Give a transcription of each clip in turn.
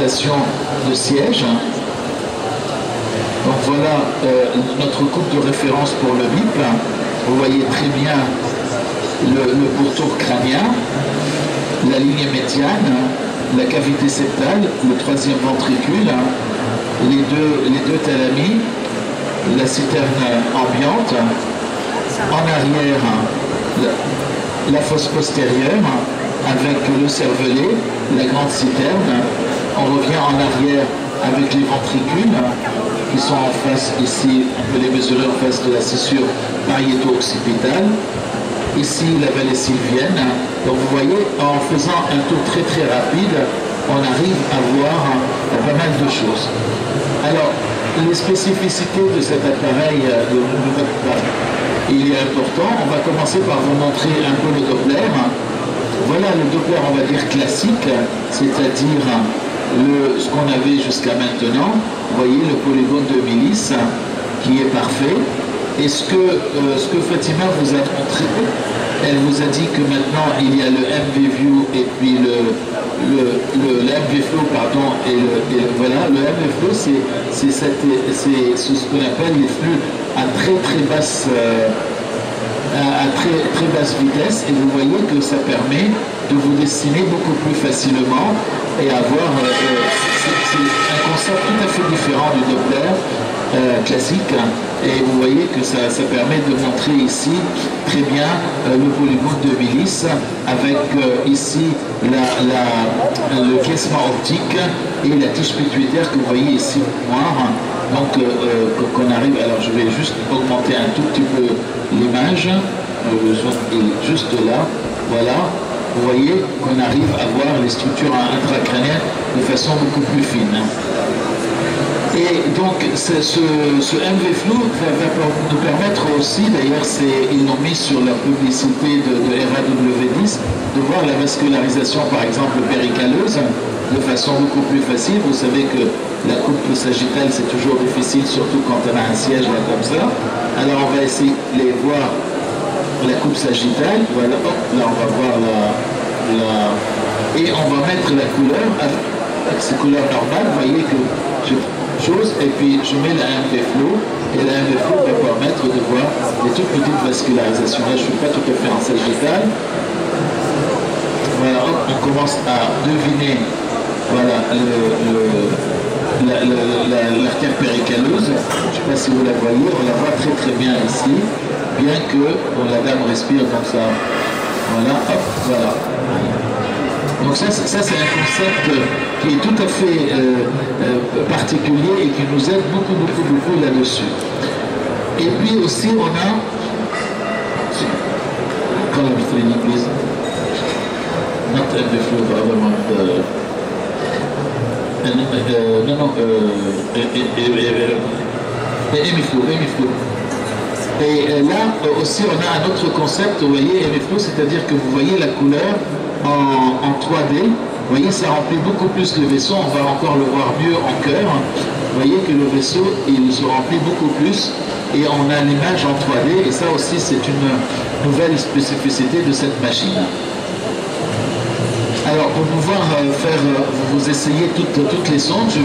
représentation de siège. Donc voilà notre coupe de référence pour le BIP. Vous voyez très bien le pourtour crânien, la ligne médiane, la cavité septale, le troisième ventricule, les deux thalamies, la citerne ambiante, en arrière la fosse postérieure avec le cervelet, la grande citerne. On revient en arrière avec les ventricules qui sont en face ici, on peut les mesurer en face de la scissure pariéto-occipitale. Ici la vallée sylvienne. Donc vous voyez, en faisant un tour très très rapide, on arrive à voir pas mal de choses. Alors, les spécificités de cet appareil, il est important. On va commencer par vous montrer un peu le Doppler. Voilà le Doppler, on va dire classique, c'est-à-dire ce qu'on avait jusqu'à maintenant. Vous voyez le polygone de Millis qui est parfait. Et ce que Fatima vous a montré, elle vous a dit que maintenant il y a le MVview et puis le MVflow, pardon, voilà, le MVflow c'est ce qu'on appelle les flux à très basse vitesse, et vous voyez que ça permet de vous dessiner beaucoup plus facilement et avoir c'est un concept tout à fait différent du Doppler classique, et vous voyez que ça permet de montrer ici très bien le polygone de Millis avec ici le caissement optique et la tige pituitaire que vous voyez ici noire. Donc qu'on arrive, alors je vais juste augmenter un tout petit peu l'image, juste là, voilà. Vous voyez qu'on arrive à voir les structures intracrâniennes de façon beaucoup plus fine. Et donc ce MVflow va nous permettre aussi, d'ailleurs ils l'ont mis sur la publicité de RAW10, de voir la vascularisation par exemple péricaleuse de façon beaucoup plus facile. Vous savez que la coupe sagittale c'est toujours difficile, surtout quand on a un siège là comme ça. Alors on va essayer de les voir. La coupe sagittale, voilà, hop, là on va voir et on va mettre la couleur avec ces couleurs normales. Vous voyez que je chose, et puis je mets la MVflow, et la MVflow va permettre de voir les toutes petites vascularisations. Là je ne suis pas tout à fait en sagittal. Voilà, hop, on commence à deviner, voilà, l'artère péricaleuse. Je ne sais pas si vous la voyez, on la voit très très bien ici, bien que la dame respire comme ça. Voilà, hop, voilà. Donc ça c'est un concept qui est tout à fait particulier et qui nous aide beaucoup là-dessus. Et puis aussi on a... please. Not MVflow, but other one. MVflow. Et là aussi on a un autre concept, vous voyez, MVflow, c'est-à-dire que vous voyez la couleur en 3D. Vous voyez, ça remplit beaucoup plus le vaisseau, on va encore le voir mieux en cœur. Vous voyez que le vaisseau, il se remplit beaucoup plus et on a l'image en 3D, et ça aussi c'est une nouvelle spécificité de cette machine. Alors pour pouvoir vous essayer toutes les sondes, je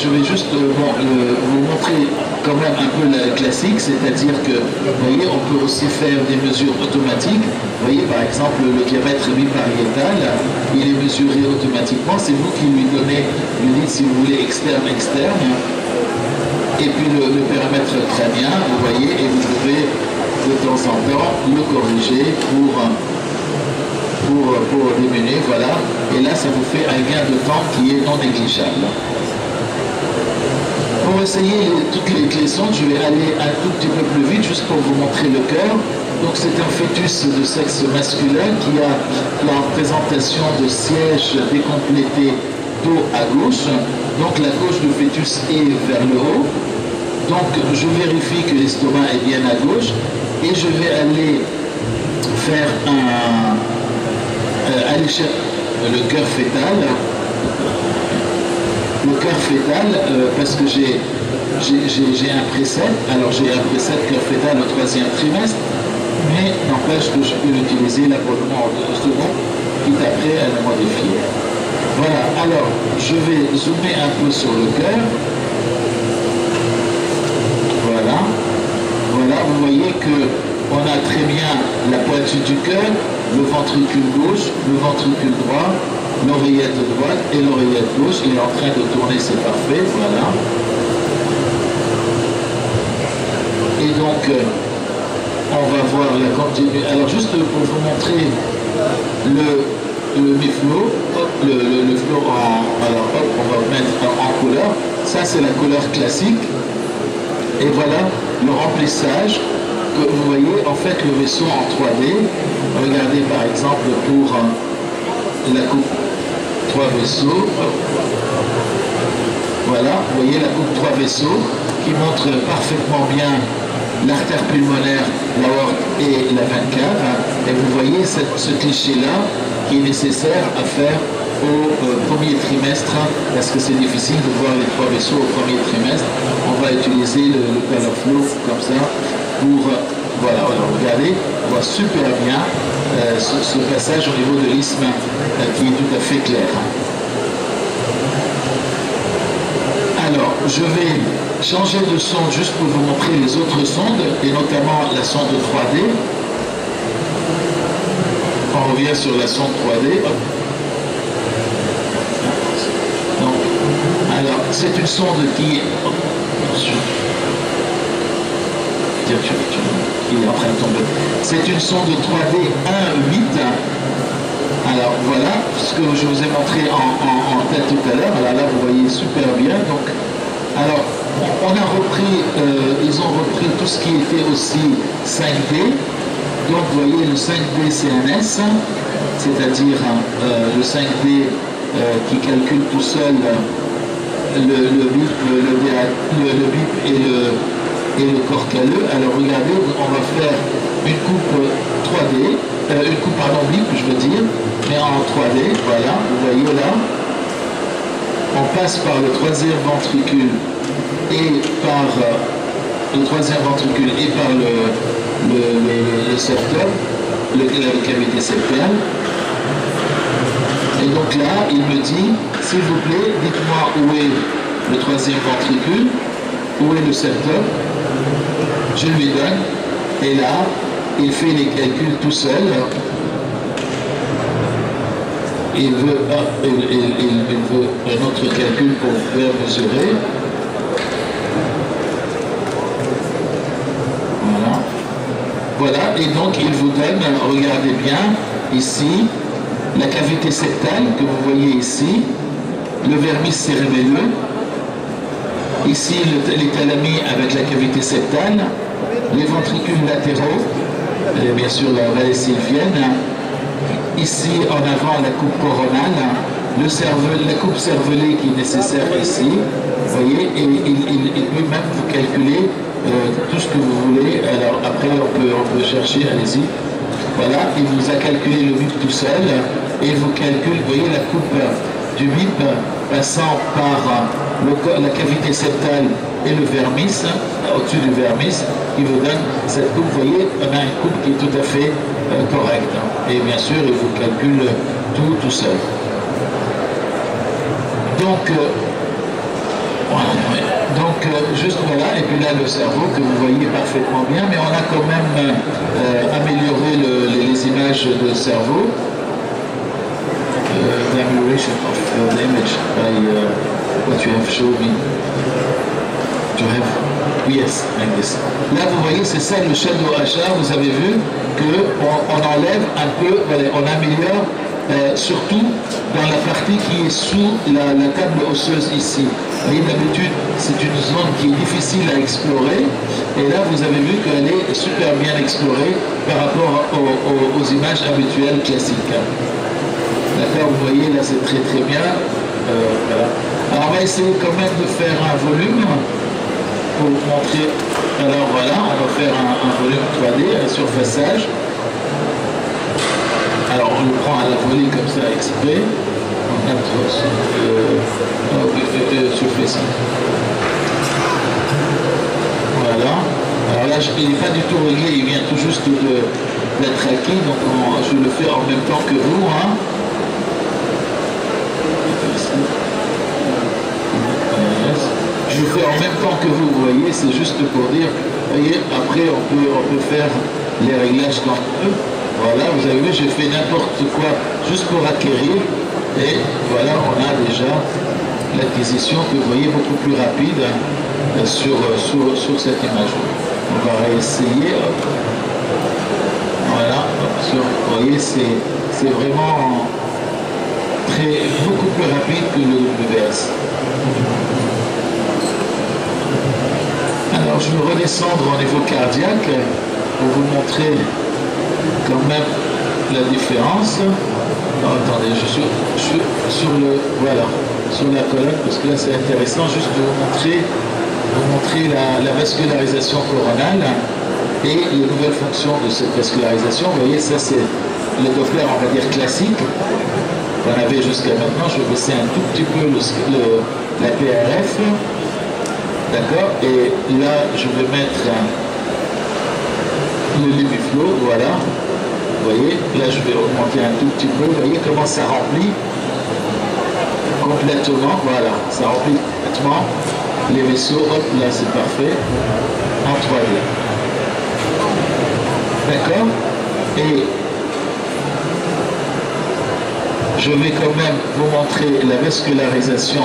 vais juste vous montrer quand même un peu la classique, c'est-à-dire que vous voyez, on peut aussi faire des mesures automatiques. Vous voyez par exemple le diamètre bipariétal, il est mesuré automatiquement, c'est vous qui lui dites si vous voulez externe. Et puis le périmètre crânien, vous voyez, et vous pouvez de temps en temps le corriger pour diminuer, voilà. Et là, ça vous fait un gain de temps qui est non négligeable. Pour essayer toutes les sondes, je vais aller un tout petit peu plus vite, juste pour vous montrer le cœur. Donc c'est un fœtus de sexe masculin qui a la représentation de siège décomplété dos à gauche. Donc la gauche du fœtus est vers le haut. Donc je vérifie que l'estomac est bien à gauche et je vais aller faire aller chercher le cœur fœtal. Le cœur fœtal, parce que j'ai un preset, alors j'ai un preset cœur fœtal au 3e trimestre, mais n'empêche que je peux l'utiliser là pour le moment en second, quitte après à le modifier. Voilà, alors je vais zoomer un peu sur le cœur. Voilà. Voilà, vous voyez que on a très bien la pointure du cœur, le ventricule gauche, le ventricule droit, l'oreillette droite et l'oreillette gauche. Il est en train de tourner, c'est parfait, voilà. Et donc, on va voir la continuité. Alors, juste pour vous montrer le biflo, hop, le flow alors hop, on va mettre en couleur. Ça, c'est la couleur classique. Et voilà le remplissage que vous voyez, en fait, le vaisseau en 3D. Regardez par exemple pour la coupe 3 vaisseaux. Voilà, vous voyez la coupe 3 vaisseaux qui montre parfaitement bien l'artère pulmonaire, l'aorte et la veine cave. Et vous voyez ce cliché-là qui est nécessaire à faire au premier trimestre, parce que c'est difficile de voir les 3 vaisseaux au premier trimestre. On va utiliser le color flow comme ça pour, voilà, alors regardez, on voit super bien ce passage au niveau de l'isthme qui est tout à fait clair. Alors, je vais changer de sonde juste pour vous montrer les autres sondes, et notamment la sonde 3D. On revient sur la sonde 3D. Hop. Donc, alors, c'est une sonde qui... Oh, attention. Il est en train de tomber. C'est une sonde 3D 1.8. Alors voilà ce que je vous ai montré en tête tout à l'heure. Alors là, vous voyez super bien. Donc, alors, on a repris, ils ont repris tout ce qui était aussi 5D. Donc, vous voyez le 5D CNS, c'est-à-dire le 5D qui calcule tout seul le bip, le bip et le corps calleux. Alors regardez, on va faire une coupe 3D, une coupe pardon bip je veux dire, mais en 3D, voilà, vous voyez là, on passe par le troisième ventricule et par le troisième ventricule et par le septum, la cavité septale. Et donc là, il me dit, s'il vous plaît, dites-moi où est le troisième ventricule, où est le septum. Je lui donne, et là, il fait les calculs tout seul. Il veut un autre calcul pour pouvoir mesurer. Voilà. Voilà, et donc il vous donne, regardez bien, ici, la cavité septale que vous voyez ici, le vermis cérébelleux, ici les thalamies avec la cavité septale, les ventricules latéraux, et bien sûr la vallée sylvienne, ici en avant la coupe coronale, la coupe cervelée qui est nécessaire ici, vous voyez, et il peut même vous calculer tout ce que vous voulez. Alors après on peut chercher, allez-y. Voilà, il vous a calculé le bip tout seul, et il vous calcule, vous voyez la coupe du bip passant par la cavité septale et le vermis, au-dessus du vermis, qui vous donne cette coupe. Vous voyez, on a une coupe qui est tout à fait correcte. Et bien sûr, il vous calcule tout seul. Donc, voilà. Donc, juste voilà, et puis là, le cerveau que vous voyez parfaitement bien, mais on a quand même amélioré les images de cerveau. The amelioration of the image by what you have shown me. To have, yes, like this. Là, vous voyez, c'est ça le shadow HR. Vous avez vu qu'on enlève un peu, voilà, on améliore surtout dans la partie qui est sous la table osseuse ici. Vous voyez, d'habitude, c'est une zone qui est difficile à explorer. Et là, vous avez vu qu'elle est super bien explorée par rapport aux images habituelles classiques. D'accord, vous voyez, là, c'est très très bien. Voilà. Alors, on va essayer quand même de faire un volume pour vous montrer. Alors, voilà, on va faire un volume 3D, un surfaçage. Alors, on le prend à la volée comme ça, exprès. On a surface. Voilà. Alors là, il n'est pas du tout réglé, il vient tout juste d'être acquis, donc je le fais en même temps que vous. Hein. en même temps que vous voyez, c'est juste pour dire, voyez, après on peut faire les réglages dans eux. Voilà, vous avez vu, j'ai fait n'importe quoi juste pour acquérir. Et voilà, on a déjà l'acquisition que vous voyez beaucoup plus rapide sur cette image. On va réessayer. Voilà, vous voyez, c'est vraiment beaucoup plus rapide que le WS. Alors je vais redescendre au niveau cardiaque pour vous montrer quand même la différence. Non, attendez, je suis sur la colonne parce que là c'est intéressant juste de vous montrer la vascularisation coronale et les nouvelles fonctions de cette vascularisation. Vous voyez, ça c'est le Doppler, on va dire classique qu'on avait jusqu'à maintenant. Je vais baisser un tout petit peu la PRF, d'accord, et là je vais mettre le LumiFlow, voilà. Vous voyez, là je vais augmenter un tout petit peu. Vous voyez comment ça remplit complètement, voilà, ça remplit complètement les vaisseaux. Hop, là c'est parfait, en 3D. D'accord. Et je vais quand même vous montrer la vascularisation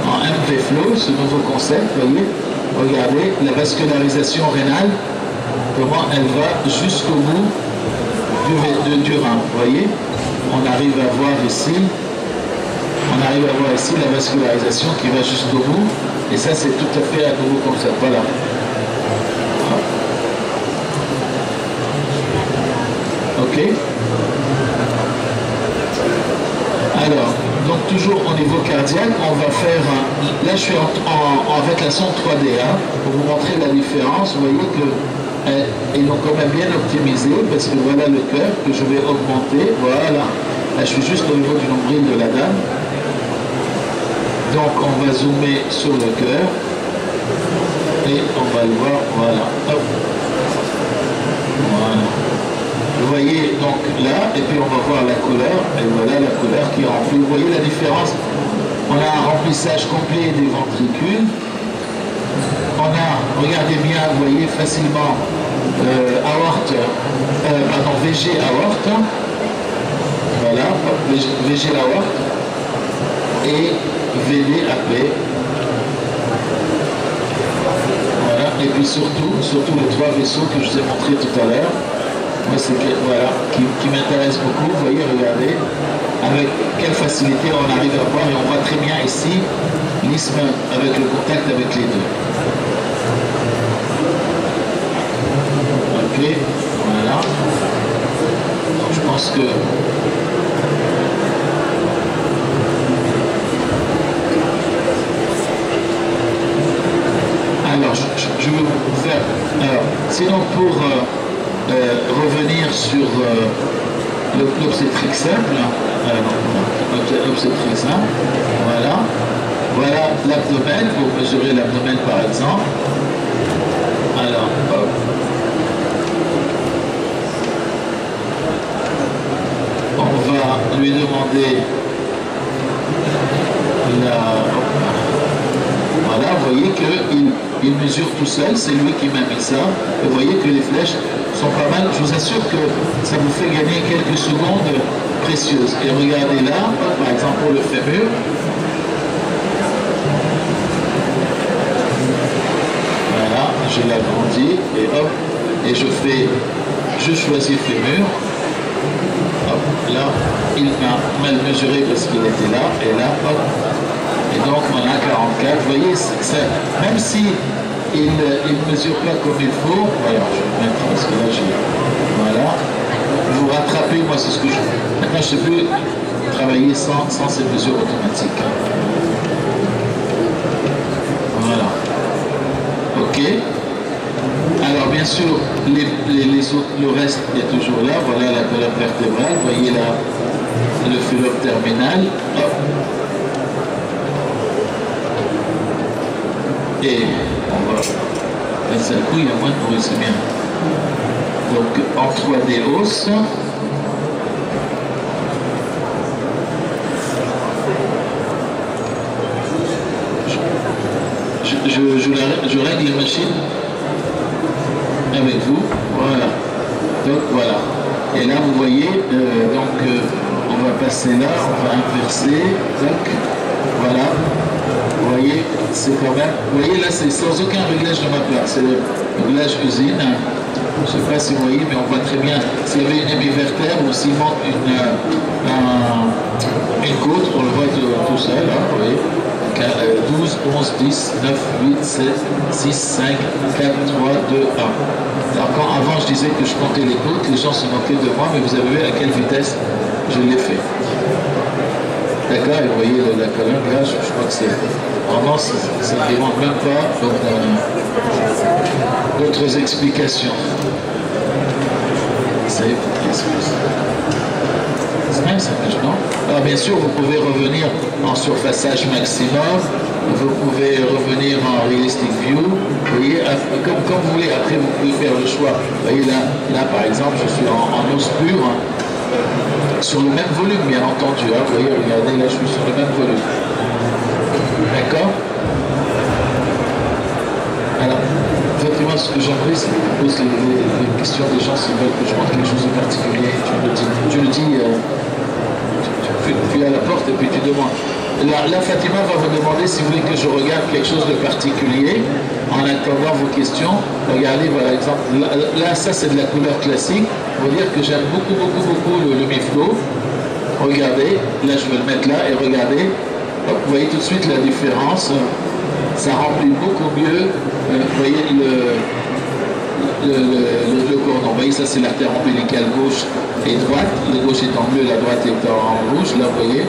en MV-Flow, ce nouveau concept, vous voyez. Regardez, la vascularisation rénale, comment elle va jusqu'au bout du rein, vous voyez. On arrive à voir ici la vascularisation qui va jusqu'au bout, et ça c'est tout à fait un nouveau concept, voilà. Ok. Alors, donc toujours au niveau cardiaque, on va faire, là je suis avec la sonde 3D, hein, pour vous montrer la différence. Vous voyez qu'ils l'ont quand même bien optimisé, parce que voilà le cœur que je vais augmenter, voilà. Là je suis juste au niveau du nombril de la dame. Donc on va zoomer sur le cœur, et on va le voir, voilà. Hop. Voilà. Vous voyez donc là, et puis on va voir la couleur, et voilà la couleur qui remplit. Vous voyez la différence? On a un remplissage complet des ventricules. On a, regardez bien, vous voyez facilement VG aorte. Voilà, VG l'aorte. Et VD AP. Voilà, et puis surtout les trois vaisseaux que je vous ai montrés tout à l'heure. Moi, c'est voilà, qui m'intéresse beaucoup. Vous voyez, regardez, avec quelle facilité on arrive à voir, et on voit très bien ici l'isthme avec le contact avec les deux. Ok, voilà. Donc, je pense que alors, je vais vous faire. Alors, sinon pour revenir sur l'obstétrique simple, l'obstétrique simple, voilà l'abdomen, pour mesurer l'abdomen par exemple. Alors, hop. On va lui demander voilà, vous voyez qu'il mesure tout seul, c'est lui qui m'a mis ça. Et vous voyez que les flèches sont pas mal. Je vous assure que ça vous fait gagner quelques secondes précieuses. Et regardez là, par exemple pour le fémur. Voilà, je l'agrandis et hop, et je choisis fémur. Hop, là, il m'a mal mesuré parce qu'il était là, et là, hop. Et donc on a 44, vous voyez, même si il ne mesure pas comme il faut, voilà, je vais mettre parce que là j'ai, voilà, vous rattrapez, moi c'est ce que je fais. Maintenant je ne sais plus travailler sans ces mesures automatiques. Voilà. Ok. Alors bien sûr, les autres, le reste est toujours là, voilà la colonne vertébrale, vous voyez là le phylum terminal, hop. Et on va passer un coup, il y a moins de bruit, c'est bien. Donc en 3D os. je règle la machine avec vous. Voilà. Donc voilà. Et là, vous voyez, on va passer là, on va inverser. Donc, voilà. Vous voyez, c'est quand même. Vous voyez, là, c'est sans aucun réglage de ma part. C'est le réglage usine. Je ne sais pas si vous voyez, mais on voit très bien. S'il y avait une hémivertère ou s'il manque une côte, on le voit tout seul. Hein, vous voyez. 12, 11, 10, 9, 8, 7, 6, 5, 4, 3, 2, 1. Alors quand avant je disais que je comptais les côtes, les gens se moquaient de moi, mais vous avez vu à quelle vitesse je l'ai fait. D'accord, et vous voyez la colonne là, je crois que c'est vraiment, ça ne demande même pas d'autres explications. C'est nice, non? Alors bien sûr, vous pouvez revenir en surfaçage maximum, vous pouvez revenir en realistic view, vous voyez, comme vous voulez. Après, vous pouvez faire le choix. Vous voyez là par exemple, je suis en os pur, hein, sur le même volume, bien entendu. Hein, vous voyez, regardez, là, je suis sur le même volume. D'accord? Alors, effectivement, ce que j'aimerais, c'est que vous posez les questions des gens s'ils veulent que je montre quelque chose de particulier. Tu le dis, tu es à la porte et puis tu demandes. Là, Fatima va vous demander si vous voulez que je regarde quelque chose de particulier en attendant vos questions. Regardez, par exemple, là ça c'est de la couleur classique. On va dire que j'aime beaucoup le Miflo. Regardez, là je vais le mettre là et regardez. Hop, vous voyez tout de suite la différence. Ça remplit beaucoup mieux. Vous voyez le cordon. Vous voyez, ça c'est l'artère ombilicale gauche et droite. Le gauche est en bleu, la droite est en rouge. Là, vous voyez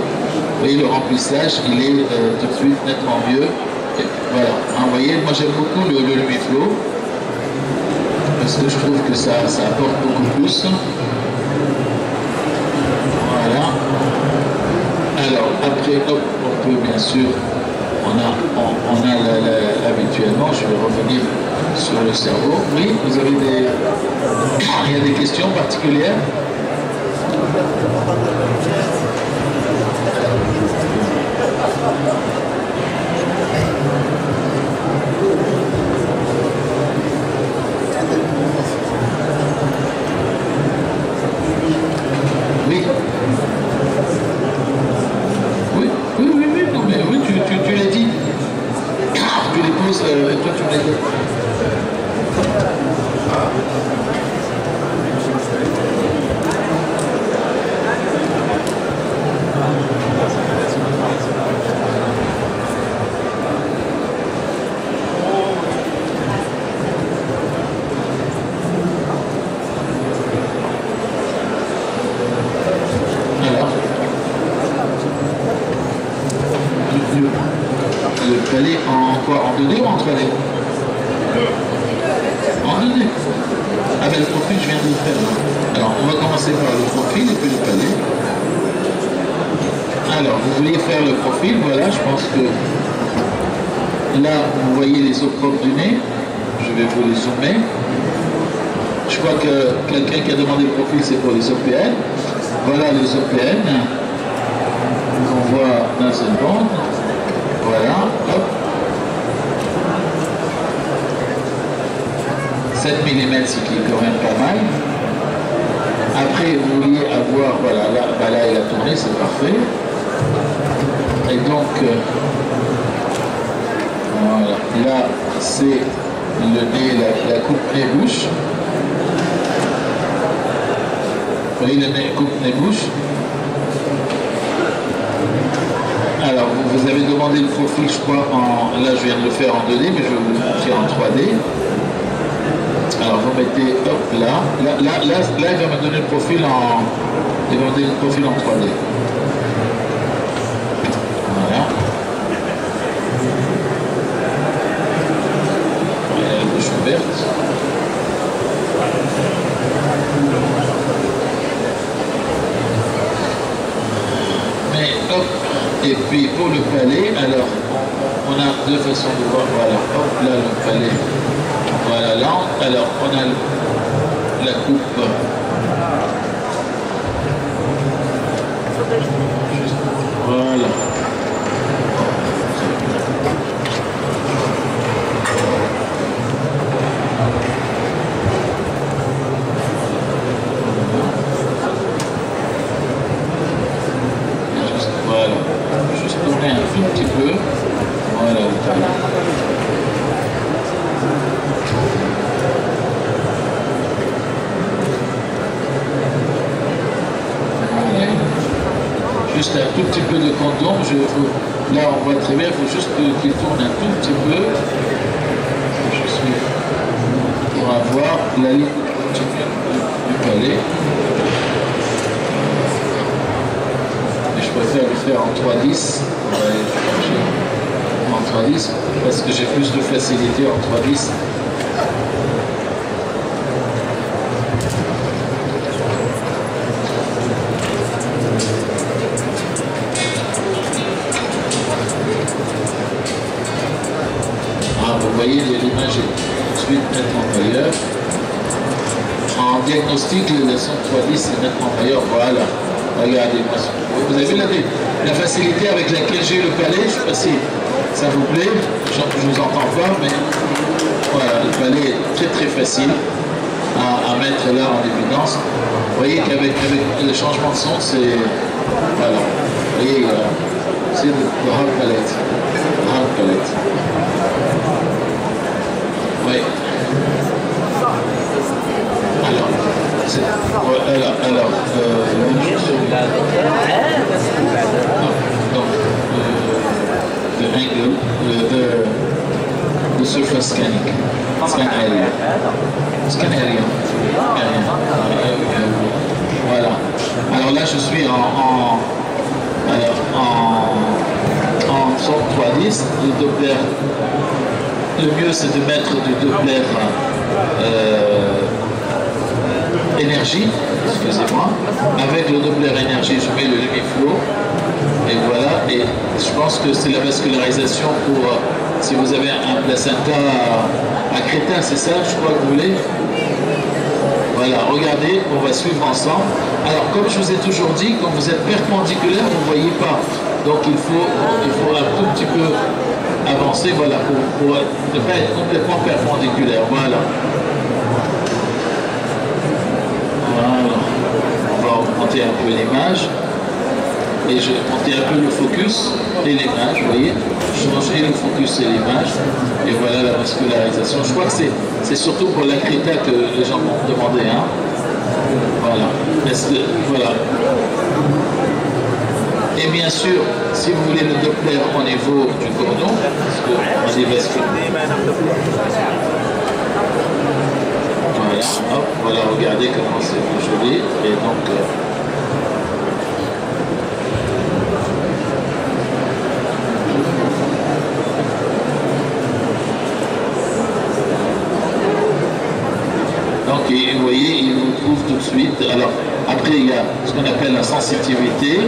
le remplissage, il est tout de suite nettement mieux. Et voilà. Vous voyez, moi j'aime beaucoup le Lumiflow parce que je trouve que ça apporte beaucoup plus. Voilà. Alors, après, hop, on peut bien sûr, habituellement, je vais revenir sur le cerveau. Oui, vous avez il y a des questions particulières? Oui, non mais oui, tu l'as dit. Tu les poses, toi tu me l'as dit. Le palais en quoi? En 2D ou en 3D? En 2D. Ah ben le profil, je viens de le faire. Alors, on va commencer par le profil et puis le palais. Alors, vous vouliez faire le profil, voilà, je pense que là, vous voyez les os propres du nez. Je vais vous les zoomer. Je crois que quelqu'un qui a demandé le profil, c'est pour les OPN. Voilà les OPN. On voit dans cette bande. Voilà, hop. 7 mm, ce qui est quand même pas mal. Après, vous vouliez avoir, voilà, là il a tourné, c'est parfait. Et donc, voilà, là, c'est le nez, la coupe nez-bouche. Vous voyez le nez, coupe nez-bouche. Alors, vous avez demandé le profil, je crois, là je viens de le faire en 2D, mais je vais vous le montrer en 3D. Alors, vous mettez, hop, là, il va me donner le profil il va me donner le profil en 3D. Voilà. Il y a la bouche ouverte. Mais, hop, et puis pour le palais, alors, on a deux façons de voir, voilà, hop, là, le palais. Voilà, là, alors on a la coupe. Voilà. tout petit peu de contour. Là, on voit très bien, il faut juste qu'il tourne un tout petit peu. Je suis pour avoir la ligne du palais. Mais je préfère le faire en 3/10. En 3/10 parce que j'ai plus de facilité en 3/10. Vous voyez, l'image est tout de suite nettement meilleure. En diagnostic, le son 3/10 est nettement meilleur. Voilà, regardez. Vous avez vu la facilité avec laquelle j'ai eu le palais. Je ne sais pas si ça vous plaît. Je ne vous entends pas, mais voilà, le palais est très très facile à mettre là en évidence. Vous voyez qu'avec le changement de son, c'est... Voilà. Vous voyez, c'est le hard palette. Hard palette. Oui. The surface scanning. Scan area. Scan area. Voilà. Alors là, je suis en 3/10. Le Doppler. Le mieux, c'est de mettre du Doppler énergie, excusez-moi. Avec le Doppler énergie, je mets le demi-flow. Et voilà. Et je pense que c'est la vascularisation pour, si vous avez un placenta à crétin, c'est ça, je crois que vous voulez. Voilà, regardez, on va suivre ensemble. Alors, comme je vous ai toujours dit, quand vous êtes perpendiculaire, vous ne voyez pas. Donc, il faut un tout petit peu avancer, voilà, pour ne pas être complètement perpendiculaire. Voilà. Voilà. On va augmenter un peu l'image. Et je vais monter un peu le focus et l'image, vous voyez. Changer le focus et l'image. Et voilà la vascularisation. Je crois que c'est surtout pour la créta que les gens m'ont demandé. Hein. Voilà. Voilà. Et bien sûr, si vous voulez le Doppler au niveau du cordon, parce qu'on est vasculaire. Voilà, hop, voilà, regardez comment c'est joli. Et donc, et vous voyez, il vous trouve tout de suite. Alors, après, il y a ce qu'on appelle la sensitivité.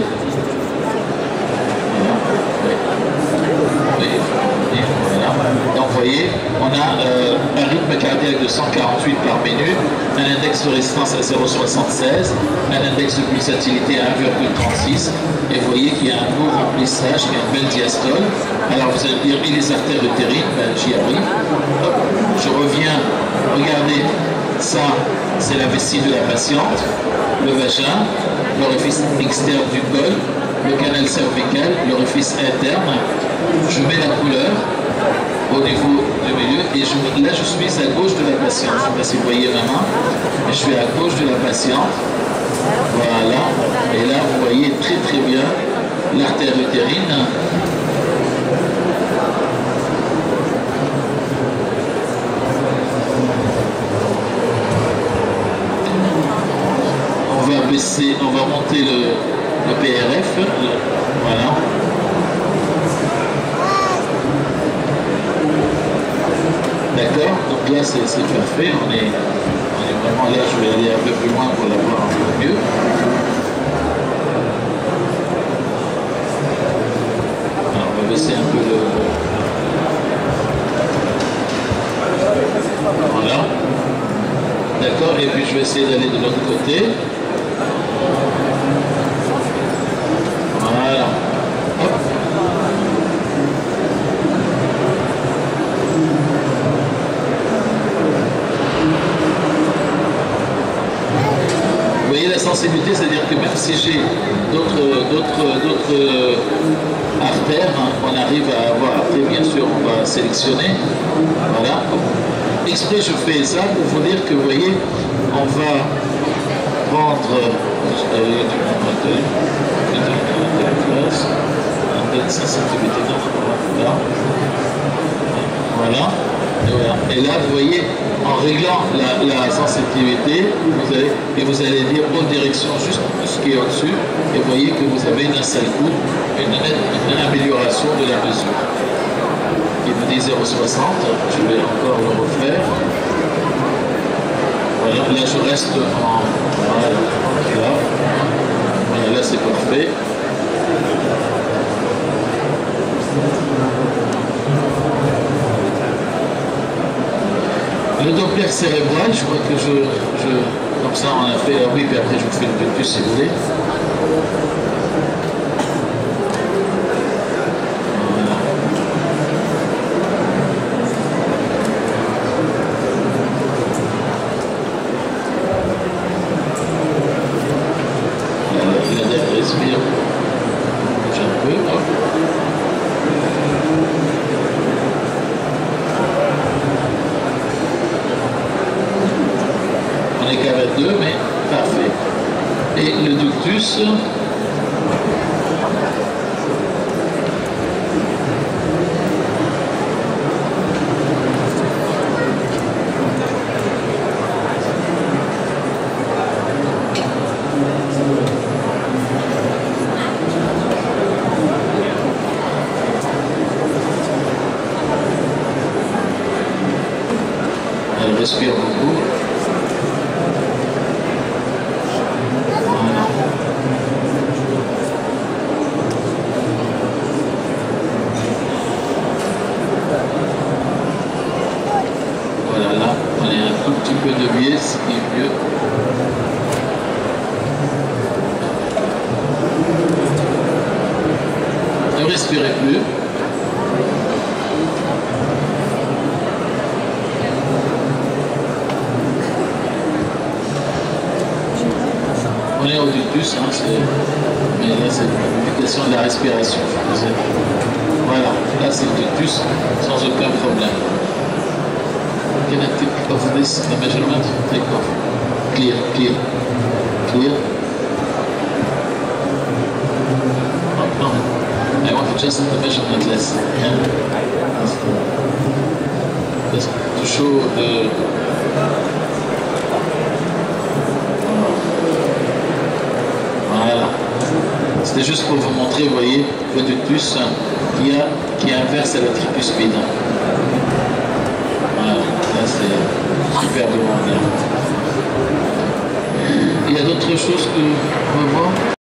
Voilà. Donc, vous voyez, on a un rythme cardiaque de 148 par minute, un index de résistance à 0,76, un index de pulsatilité à 1,36. Et vous voyez qu'il y a un beau remplissage, il y a une belle diastole. Alors, vous allez me dire, et les artères utérines, ben, j'y arrive. Hop, je reviens, regardez. Ça, c'est la vessie de la patiente, le vagin, l'orifice externe du col, le canal cervical, l'orifice interne. Je mets la couleur au niveau du milieu et là, je suis à gauche de la patiente. Je ne sais pas si vous voyez ma main, mais je suis à gauche de la patiente. Voilà. Et là, vous voyez très très bien l'artère utérine. On va monter le PRF, voilà. D'accord, donc là c'est parfait, on est vraiment là, je vais aller un peu plus loin pour l'avoir un peu mieux. Alors, on va baisser un peu le... Voilà. D'accord, et puis je vais essayer d'aller de l'autre côté. Voilà. Hop. Vous voyez la sensibilité, c'est-à-dire que même si j'ai d'autres artères, hein, on arrive à avoir, après bien sûr on va sélectionner. Voilà. Exprès je fais ça pour vous dire que vous voyez, on va rendre voilà. Et là, vous voyez, en réglant la sensibilité, vous allez dire bonne direction juste ce qui est au-dessus, et vous voyez que vous avez d'un seul coup une amélioration de la mesure. Il me dit 0,60, je vais encore le refaire. Voilà, là je reste en... Voilà, là c'est parfait. Le Doppler cérébral, je crois que comme ça on a fait, oui, puis après je vous fais le plus si vous voulez. Voilà. La respire, bouge un peu, hop. On est qu'à 22, mais parfait. Et le ductus, elle respire beaucoup. Voilà, là, on est un tout petit peu de biais, ce qui est mieux. Ne respirez plus. On est au ductus, hein, mais là c'est une question de la respiration. Voilà, là c'est le ductus sans aucun problème. Can I take off this measurement? Take off. Clear, clear, clear. Oh, no. I want to just the measurement less. Yeah. Just to show the. Voilà. C'était juste pour vous montrer, vous voyez, le ductus qui inverse à la tricuspide. Voilà. Là, c'est superbement bien. Il y a d'autres choses que vous pouvez voir?